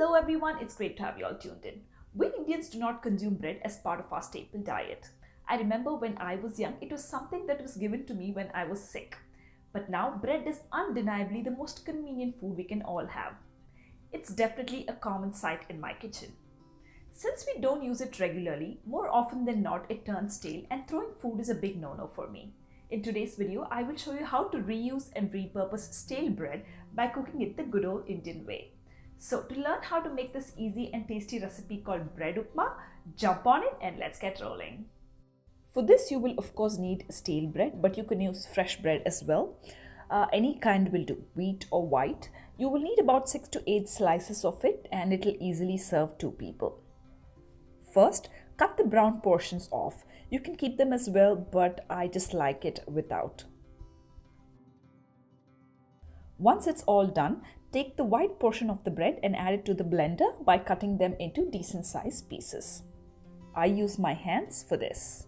Hello everyone, it's great to have you all tuned in. We Indians do not consume bread as part of our staple diet. I remember when I was young, it was something that was given to me when I was sick. But now bread is undeniably the most convenient food we can all have. It's definitely a common sight in my kitchen. Since we don't use it regularly, more often than not it turns stale and throwing food is a big no-no for me. In today's video, I will show you how to reuse and repurpose stale bread by cooking it the good old Indian way. So to learn how to make this easy and tasty recipe called bread upma, jump on it and let's get rolling. For this you will of course need stale bread, but you can use fresh bread as well. Any kind will do, wheat or white. You will need about 6 to 8 slices of it and it will easily serve 2 people. First, cut the brown portions off. You can keep them as well, but I just like it without. Once it's all done, take the white portion of the bread and add it to the blender by cutting them into decent sized pieces. I use my hands for this.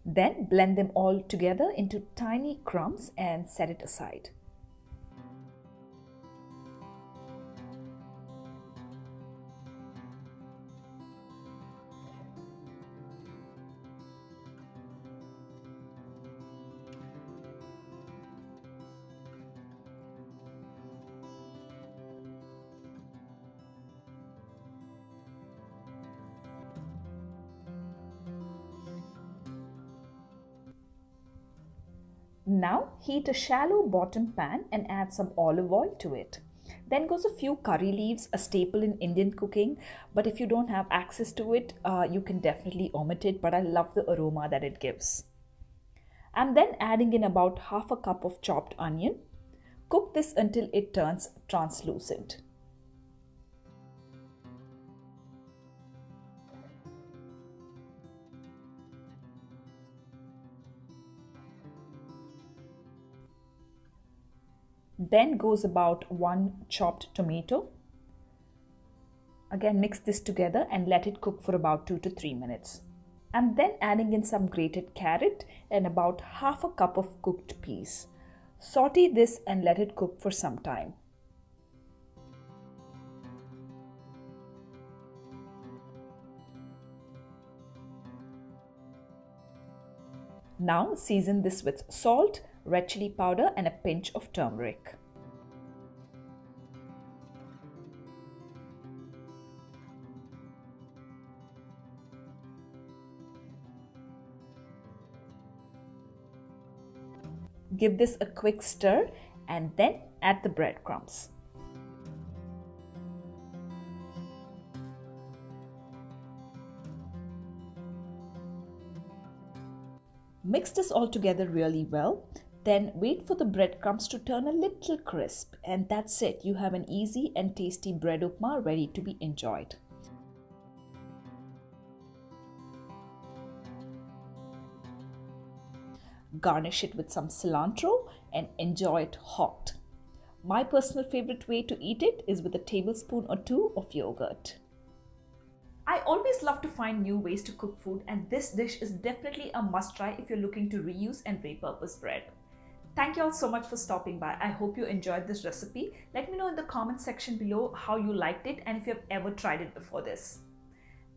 Then blend them all together into tiny crumbs and set it aside. Now heat a shallow bottom pan and add some olive oil to it. Then goes a few curry leaves, a staple in Indian cooking, but if you don't have access to it, you can definitely omit it, but I love the aroma that it gives. I'm then adding in about half a cup of chopped onion. Cook this until it turns translucent. Then goes about 1 chopped tomato. Again mix this together and let it cook for about 2 to 3 minutes. I'm then adding in some grated carrot and about half a cup of cooked peas. Saute this and let it cook for some time. Now season this with salt, red chili powder and a pinch of turmeric. Give this a quick stir and then add the breadcrumbs. Mix this all together really well. Then wait for the breadcrumbs to turn a little crisp, and that's it. You have an easy and tasty bread upma ready to be enjoyed. Garnish it with some cilantro and enjoy it hot. My personal favorite way to eat it is with a tablespoon or 2 of yogurt. I always love to find new ways to cook food, and this dish is definitely a must try if you're looking to reuse and repurpose bread. Thank you all so much for stopping by. I hope you enjoyed this recipe. Let me know in the comment section below how you liked it and if you have ever tried it before this.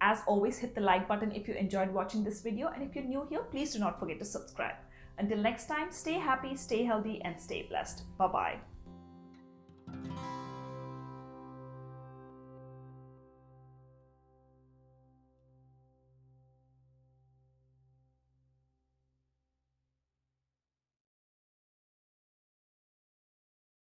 As always, hit the like button if you enjoyed watching this video, and if you're new here, please do not forget to subscribe. Until next time, stay happy, stay healthy and stay blessed. Bye-bye.